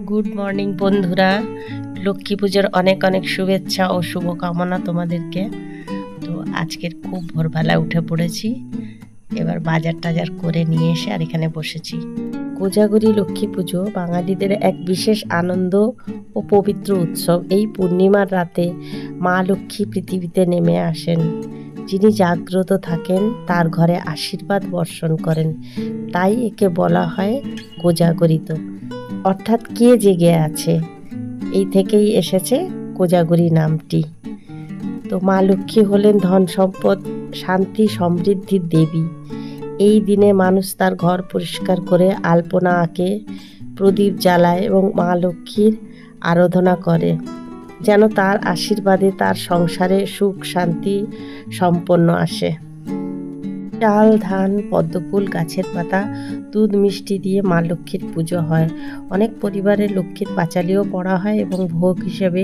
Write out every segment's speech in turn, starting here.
Good morning বন্ধুরা, লক্ষ্মী পুজোর অনেক অনেক শুভেচ্ছা ও শুভকামনা তোমাদেরকে। তো আজকের খুব ভোরবেলা উঠে পড়েছি, এবার বাজার টাজার করে নিয়ে এসে আর এখানে বসেছি। কোজাগরী লক্ষ্মী পুজো বাঙালিদের এক বিশেষ আনন্দ ও পবিত্র উৎসব। এই পূর্ণিমার রাতে মা লক্ষ্মী পৃথিবীতে নেমে আসেন। যিনি জাগ্রত থাকেন তার ঘরে আশীর্বাদ বর্ষণ করেন, তাই একে বলা হয় কোজাগরিত, অর্থাৎ কে জেগে আছে। এই থেকেই এসেছে কোজাগরী নামটি। তো মা লক্ষ্মী হলেন ধন সম্পদ, শান্তি, সমৃদ্ধির দেবী। এই দিনে মানুষ তার ঘর পরিষ্কার করে আলপনা আঁকে, প্রদীপ জ্বালায় এবং মা লক্ষ্মীর আরাধনা করে, যেন তার আশীর্বাদে তার সংসারে সুখ শান্তি সম্পন্ন আসে। চাল, ধান, পদ্মফুল, গাছের পাতা, দুধ, মিষ্টি দিয়ে মা লক্ষ্মীর পুজো হয়। অনেক পরিবারে লক্ষ্মীর পাঁচালিও পড়া হয় এবং ভোগ হিসেবে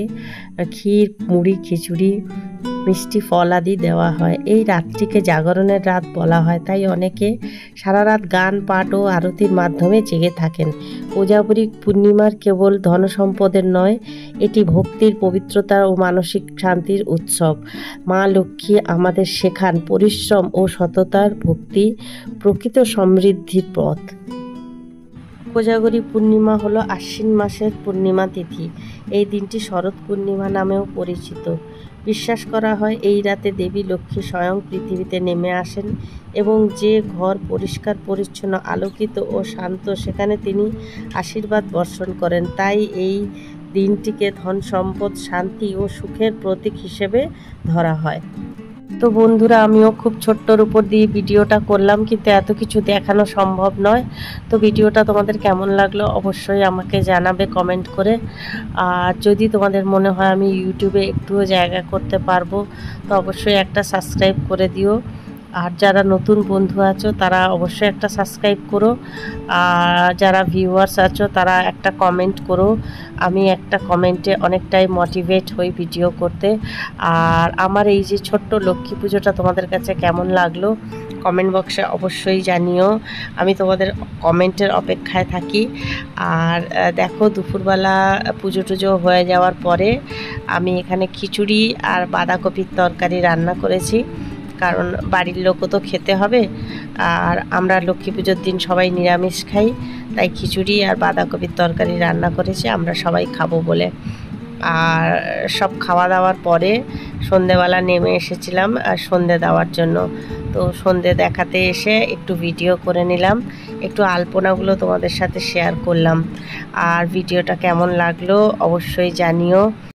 ক্ষীর, মুড়ি, খিচুড়ি, মিষ্টি ফল আদি দেওয়া হয়। এই রাতটিকে জাগরণের রাত বলা হয়, তাই অনেকে সারা রাত গান, পাঠ ও আরতির মাধ্যমে জেগে থাকেন। কোজাগরী পূর্ণিমার কেবল ধনসম্পদের নয়, এটি ভক্তির, পবিত্রতা ও মানসিক শান্তির উৎসব। মা লক্ষ্মী আমাদের শেখান পরিশ্রম ও সততার ভক্তি প্রকৃত সমৃদ্ধির পথ। কোজাগরী পূর্ণিমা হলো আশ্বিন মাসের পূর্ণিমা তিথি। এই দিনটি শরৎ পূর্ণিমা নামেও পরিচিত। বিশ্বাস করা হয় এই রাতে দেবী লক্ষ্মী স্বয়ং পৃথিবীতে নেমে আসেন এবং যে ঘর পরিষ্কার পরিচ্ছন্ন, আলোকিত ও শান্ত, সেখানে তিনি আশীর্বাদ বর্ষণ করেন। তাই এই দিনটিকে ধন সম্পদ, শান্তি ও সুখের প্রতীক হিসেবে ধরা হয়। তো বন্ধুরা, আমিও খুব ছোট্টর উপর দিয়ে ভিডিওটা করলাম, কিন্তু এত কিছু দেখানো সম্ভব নয়। তো ভিডিওটা তোমাদের কেমন লাগলো অবশ্যই আমাকে জানাবে কমেন্ট করে। আর যদি তোমাদের মনে হয় আমি ইউটিউবে একটুও জায়গা করতে পারবো, তো অবশ্যই একটা সাবস্ক্রাইব করে দিও। আর যারা নতুন বন্ধু আছো তারা অবশ্যই একটা সাবস্ক্রাইব করো, আর যারা ভিউয়ার্স আছো তারা একটা কমেন্ট করো। আমি একটা কমেন্টে অনেকটাই মোটিভেট হই ভিডিও করতে। আর আমার এই যে ছোট্ট লক্ষ্মী পুজোটা তোমাদের কাছে কেমন লাগলো কমেন্ট বক্সে অবশ্যই জানিও। আমি তোমাদের কমেন্টের অপেক্ষায় থাকি। আর দেখো, দুপুরবেলা পুজো টুজো হয়ে যাওয়ার পরে আমি এখানে খিচুড়ি আর বাঁধাকপির তরকারি রান্না করেছি, কারণ বাড়ির লোকও তো খেতে হবে। আর আমরা লক্ষ্মী পুজোর দিন সবাই নিরামিষ খাই, তাই খিচুড়ি আর বাঁধাকপির তরকারি রান্না করেছি আমরা সবাই খাবো বলে। আর সব খাওয়া দাওয়ার পরে সন্ধেবেলা নেমে এসেছিলাম সন্ধে দেওয়ার জন্য। তো সন্ধে দেখাতে এসে একটু ভিডিও করে নিলাম, একটু আলপনাগুলো তোমাদের সাথে শেয়ার করলাম। আর ভিডিওটা কেমন লাগলো অবশ্যই জানিও।